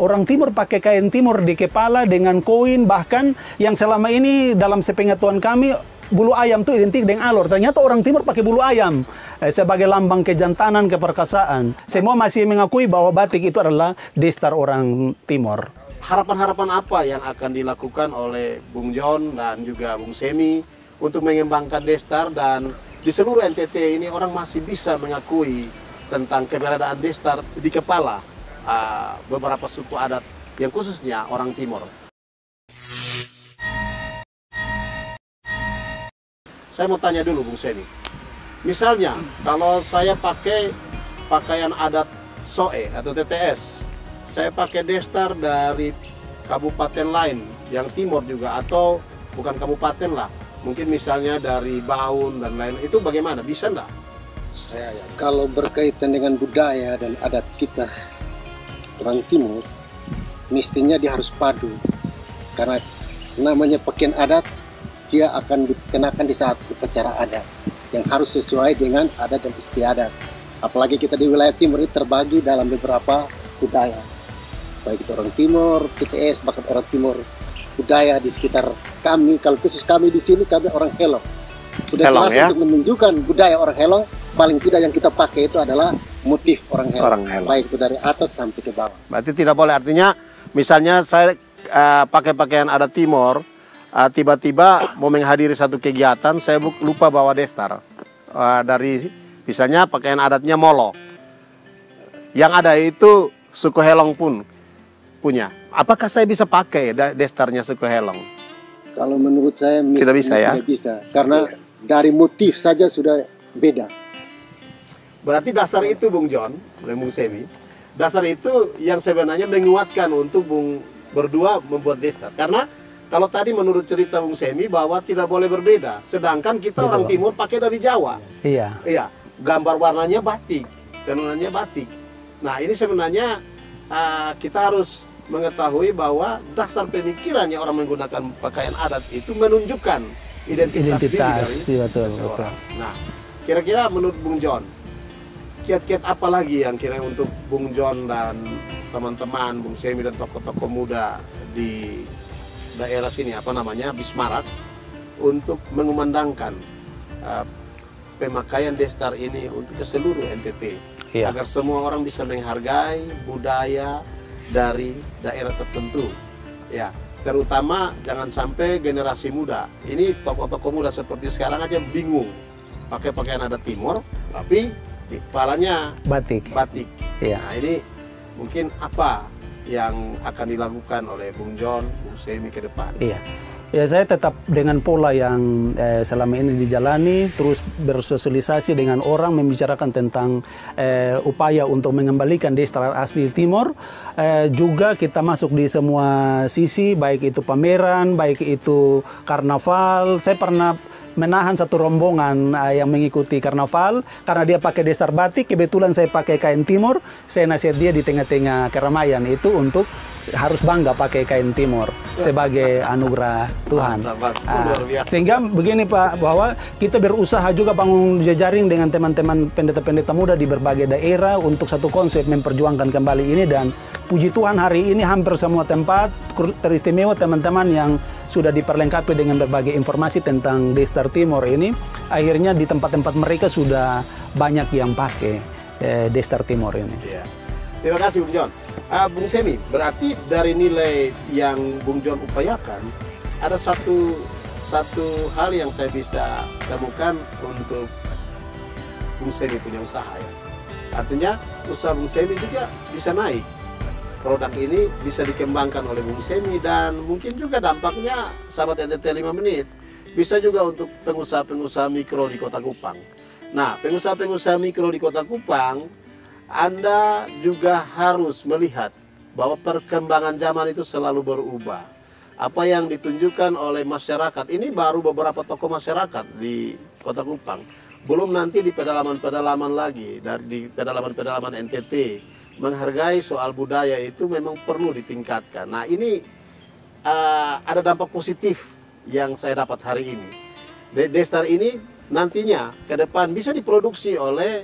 Orang timur pakai kain timur di kepala dengan koin, bahkan yang selama ini dalam sepengetahuan kami bulu ayam itu identik dengan alor. Ternyata orang timur pakai bulu ayam sebagai lambang kejantanan, keperkasaan. Semua masih mengakui bahwa batik itu adalah destar orang timur. Harapan-harapan apa yang akan dilakukan oleh Bung John dan juga Bung Semi untuk mengembangkan destar, dan di seluruh NTT ini orang masih bisa mengakui tentang keberadaan destar di kepala beberapa suku adat yang khususnya orang timur. Saya mau tanya dulu Bung Semi, misalnya kalau saya pakai pakaian adat Soe atau TTS, saya pakai destar dari kabupaten lain yang timur juga, atau bukan kabupaten lah, mungkin misalnya dari Baun dan lain, itu bagaimana, bisa enggak? Kalau berkaitan dengan budaya dan adat kita orang timur, mestinya dia harus padu, karena namanya pakaian adat dia akan dikenakan di saat upacara adat yang harus sesuai dengan adat dan istiadat. Apalagi kita di wilayah timur ini terbagi dalam beberapa budaya, baik itu orang timur, TTS, bahkan orang timur budaya di sekitar kami. Kalau khusus kami di sini, kami orang Helong. Sudah jelas ya? Untuk menunjukkan budaya orang Helong, paling tidak yang kita pakai itu adalah motif orang Helong. Baik itu dari atas sampai ke bawah. Berarti tidak boleh, artinya misalnya saya pakai pakaian adat timur, tiba-tiba mau menghadiri satu kegiatan, saya lupa bawa destar. Dari misalnya pakaian adatnya Molo, yang ada itu suku Helong pun punya. Apakah saya bisa pakai destarnya suku Helong? Kalau menurut saya tidak bisa ya? Tidak bisa, karena dari motif saja sudah beda. Berarti dasar itu Bung John, Bung Semi, dasar itu yang sebenarnya menguatkan untuk Bung berdua membuat destar. Karena kalau tadi menurut cerita Bung Semi bahwa tidak boleh berbeda, sedangkan kita orang timur pakai dari Jawa. Iya. Iya, gambar warnanya batik, tenunannya batik. Nah ini sebenarnya kita harus mengetahui bahwa dasar pemikirannya orang menggunakan pakaian adat itu menunjukkan identitas diri dari betul. Nah, kira-kira menurut Bung John, kiat-kiat apa lagi yang kira untuk Bung John dan teman-teman, Bung Semi dan tokoh-tokoh muda di daerah sini, apa namanya, Bismarak, untuk mengumandangkan pemakaian destar ini untuk ke seluruh NTT, agar semua orang bisa menghargai budaya dari daerah tertentu, ya, terutama jangan sampai generasi muda ini, tokoh-tokoh muda seperti sekarang aja bingung pakai pakaian adat timur tapi di kepalanya batik. Ya. Nah ini mungkin apa yang akan dilakukan oleh Bung John, Bung Semi ke depan? Iya. Ya, saya tetap dengan pola yang selama ini dijalani, terus bersosialisasi dengan orang, membicarakan tentang upaya untuk mengembalikan destar asli Timur. Juga kita masuk di semua sisi, baik itu pameran, baik itu karnaval. Saya pernah menahan satu rombongan yang mengikuti karnaval karena dia pakai destar batik, kebetulan saya pakai kain timur. Saya nasihat dia di tengah-tengah keramaian itu untuk harus bangga pakai kain timur sebagai anugerah Tuhan. Sehingga begini Pak, bahwa kita berusaha juga bangun jejaring dengan teman-teman pendeta-pendeta muda di berbagai daerah untuk satu konsep memperjuangkan kembali ini, dan puji Tuhan hari ini hampir semua tempat teristimewa teman-teman yang sudah diperlengkapi dengan berbagai informasi tentang destar Timur ini, akhirnya di tempat-tempat mereka sudah banyak yang pakai destar Timur ini. Ya. Terima kasih Bung John. Bung Semi, berarti dari nilai yang Bung John upayakan, ada satu hal yang saya bisa temukan untuk Bung Semi punya usaha ya. Artinya usaha Bung Semi juga bisa naik. Produk ini bisa dikembangkan oleh Bung Semi, dan mungkin juga dampaknya sahabat NTT 5 menit bisa juga untuk pengusaha-pengusaha mikro di Kota Kupang. Nah, pengusaha-pengusaha mikro di Kota Kupang, Anda juga harus melihat bahwa perkembangan zaman itu selalu berubah. Apa yang ditunjukkan oleh masyarakat, ini baru beberapa tokoh masyarakat di Kota Kupang. Belum nanti di pedalaman-pedalaman lagi, di pedalaman-pedalaman NTT. Menghargai soal budaya itu memang perlu ditingkatkan. Nah ini ada dampak positif yang saya dapat hari ini. Destar ini nantinya ke depan bisa diproduksi oleh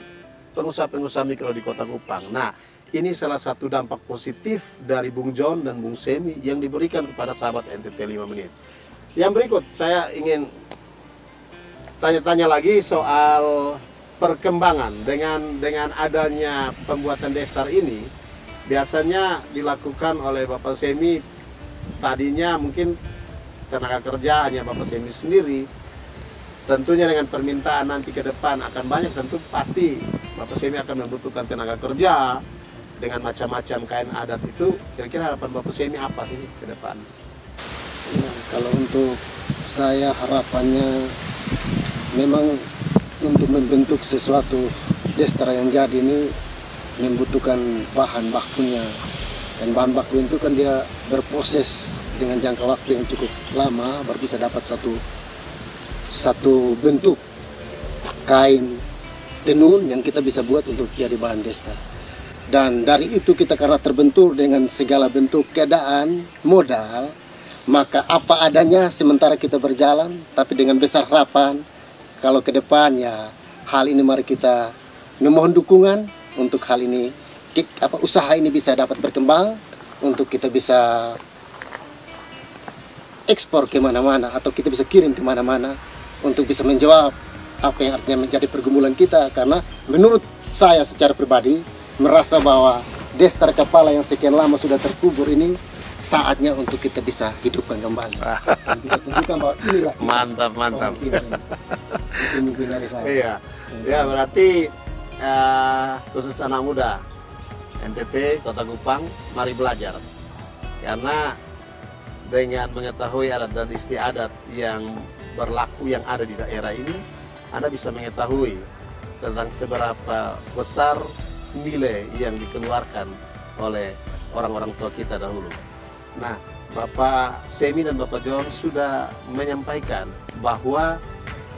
pengusaha-pengusaha mikro di Kota Kupang. Nah ini salah satu dampak positif dari Bung John dan Bung Semi yang diberikan kepada sahabat NTT 5 menit. Yang berikut saya ingin tanya-tanya lagi soal perkembangan dengan adanya pembuatan destar ini. Biasanya dilakukan oleh Bapak Semi, tadinya mungkin tenaga kerja hanya Bapak Semi sendiri. Tentunya dengan permintaan nanti ke depan akan banyak, tentu pasti Bapak Semi akan membutuhkan tenaga kerja dengan macam-macam kain adat itu. Kira-kira harapan Bapak Semi apa sih ke depan? Nah, kalau untuk saya harapannya memang untuk membentuk sesuatu destar yang jadi ini membutuhkan bahan bakunya, dan bahan baku itu kan dia berproses dengan jangka waktu yang cukup lama baru bisa dapat satu bentuk kain tenun yang kita bisa buat untuk jadi bahan destar. Dan dari itu kita karena terbentur dengan segala bentuk keadaan modal, maka apa adanya sementara kita berjalan, tapi dengan besar harapan kalau ke depan ya hal ini mari kita memohon dukungan untuk hal ini, usaha ini bisa dapat berkembang untuk kita bisa ekspor kemana-mana atau kita bisa kirim kemana-mana untuk bisa menjawab apa yang artinya menjadi pergumulan kita. Karena menurut saya secara pribadi merasa bahwa destar kepala yang sekian lama sudah terkubur ini saatnya untuk kita bisa hidupkan kembali. Dan kita tunjukkan bahwa inilah Mantap. Itu mungkin dari saya. Iya, ya berarti khusus anak muda NTT Kota Kupang, mari belajar. Karena dengan mengetahui adat dan istiadat yang berlaku yang ada di daerah ini, Anda bisa mengetahui tentang seberapa besar nilai yang dikeluarkan oleh orang-orang tua kita dahulu. Nah, Bapak Semi dan Bapak John sudah menyampaikan bahwa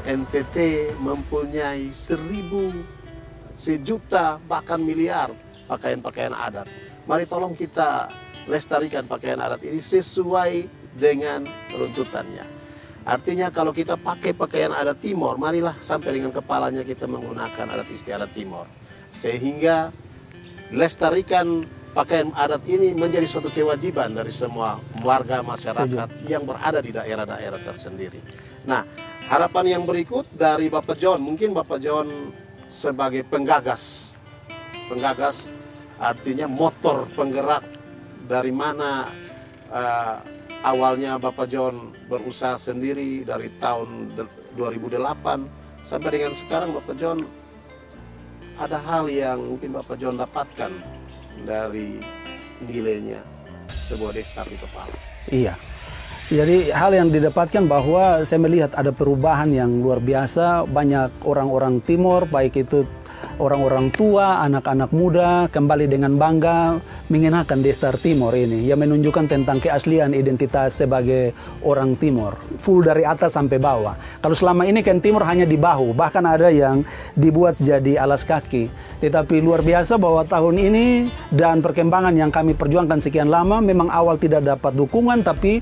NTT mempunyai 1.000, sejuta, bahkan miliar pakaian-pakaian adat. Mari tolong kita lestarikan pakaian adat ini sesuai dengan runtutannya. Artinya kalau kita pakai pakaian adat Timor, marilah sampai dengan kepalanya kita menggunakan adat istiadat Timor. Sehingga lestarikan pakaian adat ini menjadi suatu kewajiban dari semua warga masyarakat yang berada di daerah-daerah tersendiri. Nah, harapan yang berikut dari Bapak John, mungkin Bapak John sebagai penggagas artinya motor penggerak dari mana awalnya Bapak John berusaha sendiri dari tahun 2008 sampai dengan sekarang. Bapak John, ada hal yang mungkin Bapak John dapatkan dari nilainya sebuah destar di kepala. Iya. Jadi hal yang didapatkan bahwa saya melihat ada perubahan yang luar biasa. Banyak orang-orang Timor, baik itu orang-orang tua, anak-anak muda, kembali dengan bangga mengenakan destar Timor ini, yang menunjukkan tentang keaslian identitas sebagai orang Timor, full dari atas sampai bawah. Kalau selama ini kan Timor hanya di bahu, bahkan ada yang dibuat jadi alas kaki. Tetapi luar biasa bahwa tahun ini dan perkembangan yang kami perjuangkan sekian lama, memang awal tidak dapat dukungan, tapi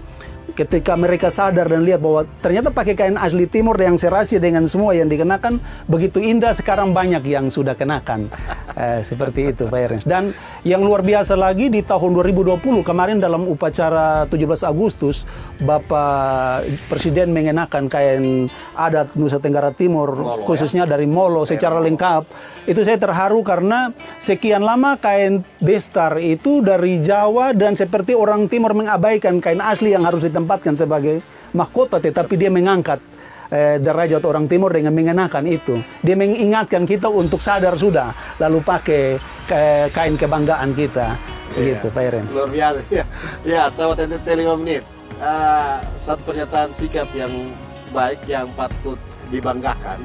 ketika mereka sadar dan lihat bahwa ternyata pakai kain asli Timor yang serasi dengan semua yang dikenakan begitu indah, sekarang banyak yang sudah kenakan. Seperti itu Pak Ernest. Dan yang luar biasa lagi di tahun 2020 kemarin dalam upacara 17 Agustus Bapak Presiden mengenakan kain adat Nusa Tenggara Timur, Molo, khususnya dari Molo secara lengkap. Itu saya terharu karena sekian lama kain destar itu dari Jawa dan seperti orang Timor mengabaikan kain asli yang harus ditempatkan sebagai mahkota, tetapi dia mengangkat derajat orang Timur dengan mengenakan itu. Dia mengingatkan kita untuk sadar sudah, lalu pakai kain kebanggaan kita. Gitu, Pak Eren. Luar biasa. Ya, sahabat NTT 5 menit. Satu pernyataan sikap yang baik yang patut dibanggakan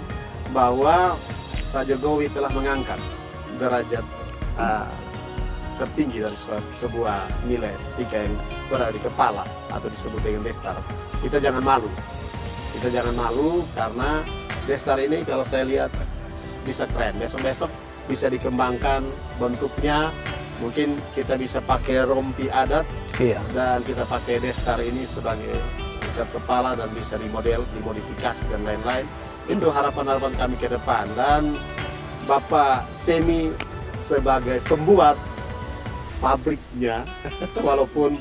bahwa Pak Jokowi telah mengangkat derajat tertinggi dari sebuah nilai jika yang berada di kepala atau disebut dengan destar. Kita jangan malu. Kita jangan malu karena destar ini kalau saya lihat bisa keren. Besok-besok bisa dikembangkan bentuknya. Mungkin kita bisa pakai rompi adat. Iya. Dan kita pakai destar ini sebagai ikat kepala dan bisa dimodel, dimodifikasi dan lain-lain. Itu harapan-harapan kami ke depan. Dan Bapak Semi sebagai pembuat pabriknya, walaupun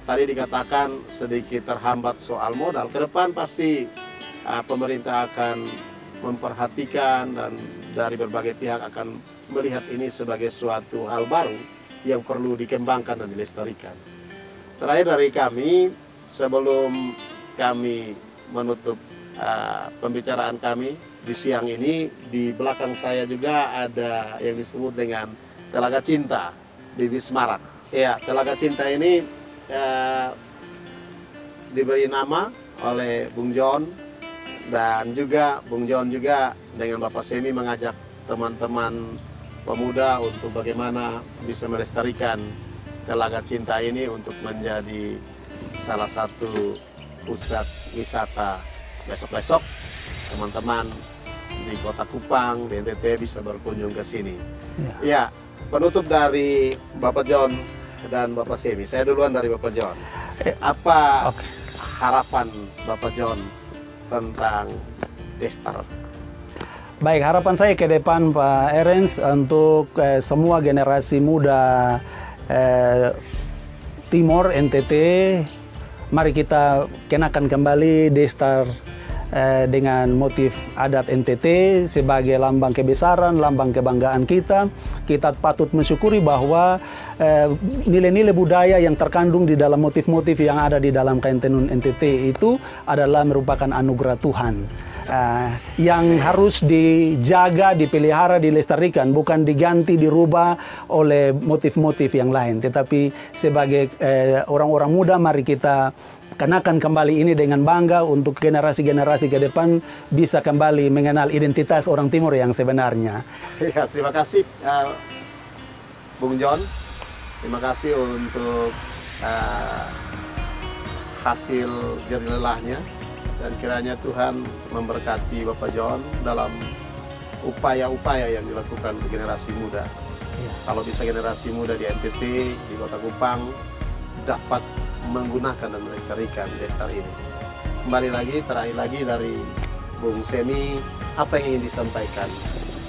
tadi dikatakan sedikit terhambat soal modal. Ke depan pasti pemerintah akan memperhatikan dan dari berbagai pihak akan melihat ini sebagai suatu hal baru yang perlu dikembangkan dan dilestarikan. Terakhir dari kami, sebelum kami menutup pembicaraan kami di siang ini, di belakang saya juga ada yang disebut dengan Telaga Cinta di Wismarak. Ya, Telaga Cinta ini diberi nama oleh Bung John, dan juga Bung John juga dengan Bapak Semi mengajak teman-teman pemuda untuk bagaimana bisa melestarikan Telaga Cinta ini untuk menjadi salah satu pusat wisata besok-besok. Teman-teman di Kota Kupang, di NTT bisa berkunjung ke sini. Ya, penutup dari Bapak John dan Bapak Semi. Saya duluan dari Bapak John. Apa harapan Bapak John tentang Destar? Baik, harapan saya ke depan Pak Erens untuk semua generasi muda Timor NTT, mari kita kenakan kembali Destar dengan motif adat NTT sebagai lambang kebesaran, lambang kebanggaan kita. Kita patut mensyukuri bahwa nilai-nilai budaya yang terkandung di dalam motif-motif yang ada di dalam kain tenun NTT itu adalah merupakan anugerah Tuhan. Yang harus dijaga, dipelihara, dilestarikan, bukan diganti, dirubah oleh motif-motif yang lain. Tetapi sebagai orang-orang muda, mari kita kenakan kembali ini dengan bangga untuk generasi-generasi ke depan bisa kembali mengenal identitas orang Timur yang sebenarnya. Ya, terima kasih Bung John. Terima kasih untuk hasil jerih lelahnya. Dan kiranya Tuhan memberkati Bapak John dalam upaya-upaya yang dilakukan untuk generasi muda. Ya. Kalau bisa generasi muda di NTT, di Kota Kupang, dapat menggunakan dan melestarikan Destar ini. Kembali lagi, terakhir lagi dari Bung Semi, apa yang ingin disampaikan?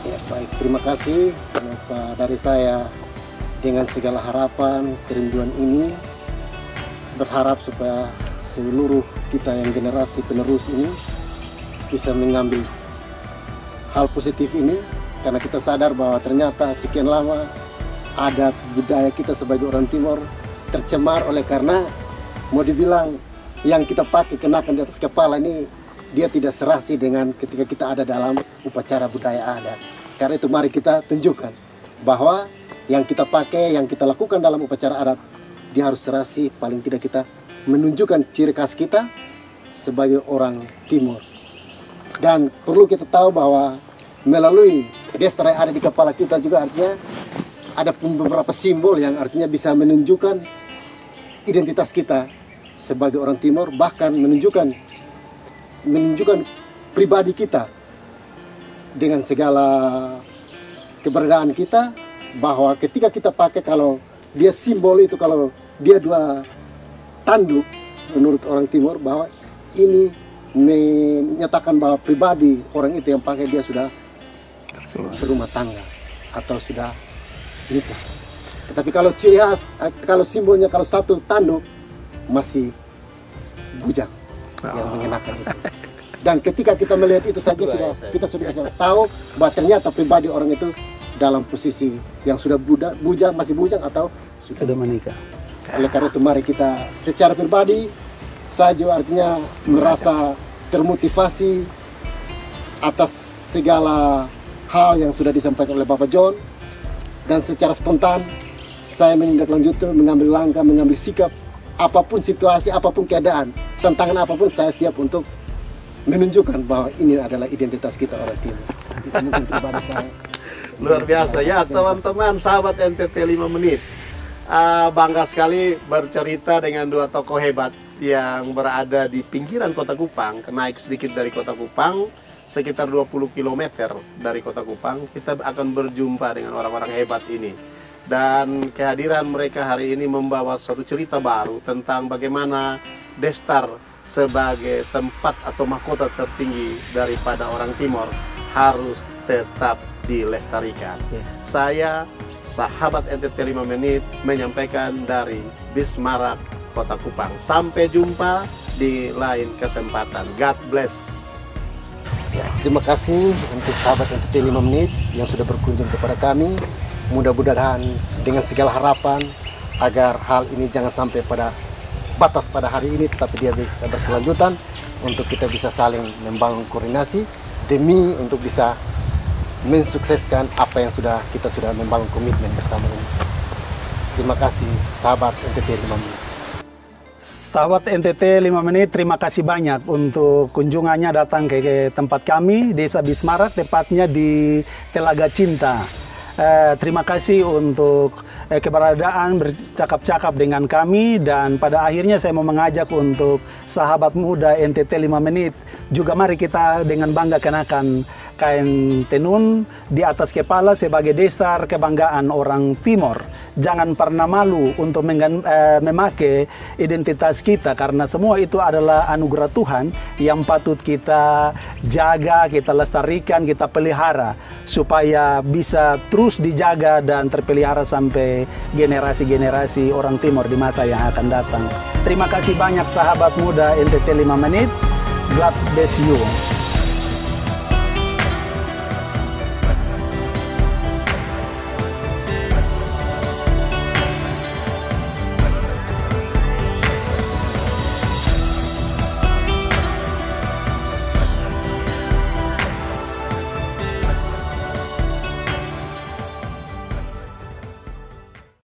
Ya, baik, terima kasih dari saya. Dengan segala harapan, kerinduan ini, berharap supaya seluruh kita yang generasi penerus ini bisa mengambil hal positif ini, karena kita sadar bahwa ternyata sekian lama adat budaya kita sebagai orang Timur tercemar oleh karena mau dibilang yang kita pakai kenakan di atas kepala ini dia tidak serasi dengan ketika kita ada dalam upacara budaya adat. Karena itu mari kita tunjukkan bahwa yang kita pakai, yang kita lakukan dalam upacara adat, dia harus serasi, paling tidak kita menunjukkan ciri khas kita sebagai orang Timur. Dan perlu kita tahu bahwa melalui Destar yang ada di kepala kita juga artinya ada beberapa simbol yang artinya bisa menunjukkan identitas kita sebagai orang Timur, bahkan menunjukkan pribadi kita dengan segala keberadaan kita, bahwa ketika kita pakai, kalau dia simbol itu, kalau dia dua tanduk menurut orang Timur, bahwa ini menyatakan bahwa pribadi orang itu yang pakai dia sudah berumah tangga atau sudah nikah. Tetapi kalau ciri khas, kalau simbolnya, kalau satu tanduk masih bujang yang mengenakan itu. Dan ketika kita melihat itu saja kita sudah bisa tahu bahwa ternyata pribadi orang itu dalam posisi yang sudah bujang, masih bujang atau sudah menikah. Oleh karena itu mari kita secara pribadi saja artinya merasa termotivasi atas segala hal yang sudah disampaikan oleh Bapak John, dan secara spontan saya menindaklanjuti, mengambil langkah, mengambil sikap, apapun situasi, apapun keadaan, tantangan apapun, saya siap untuk menunjukkan bahwa ini adalah identitas kita orang Timur. Itu mungkin pribadi saya. Luar biasa ya teman-teman, sahabat NTT 5 menit. Bangga sekali bercerita dengan dua tokoh hebat yang berada di pinggiran Kota Kupang, naik sedikit dari Kota Kupang, sekitar 20 km dari Kota Kupang. Kita akan berjumpa dengan orang-orang hebat ini. Dan kehadiran mereka hari ini membawa suatu cerita baru tentang bagaimana Destar sebagai tempat atau mahkota tertinggi daripada orang Timur harus tetap dilestarikan. Saya sahabat NTT 5 Menit menyampaikan dari Bismarck, Kota Kupang. Sampai jumpa di lain kesempatan. God bless. Ya, terima kasih untuk sahabat NTT 5 Menit yang sudah berkunjung kepada kami. Mudah-mudahan dengan segala harapan agar hal ini jangan sampai pada batas pada hari ini, tetapi dia bisa berkelanjutan untuk kita bisa saling membangun koordinasi demi untuk bisa mensukseskan apa yang kita sudah membangun komitmen bersama ini. Terima kasih sahabat NTT 5 Menit. Sahabat NTT 5 Menit, terima kasih banyak untuk kunjungannya datang ke tempat kami, Desa Bismarck, tepatnya di Telaga Cinta. Terima kasih untuk keberadaan bercakap-cakap dengan kami, dan pada akhirnya saya mau mengajak untuk sahabat muda NTT 5 Menit juga mari kita dengan bangga kenakan kain tenun di atas kepala sebagai dasar kebanggaan orang Timor. Jangan pernah malu untuk memakai identitas kita, karena semua itu adalah anugerah Tuhan yang patut kita jaga, kita lestarikan, kita pelihara supaya bisa terus dijaga dan terpelihara sampai generasi-generasi orang Timor di masa yang akan datang. Terima kasih banyak sahabat muda NTT 5 Menit. God bless you.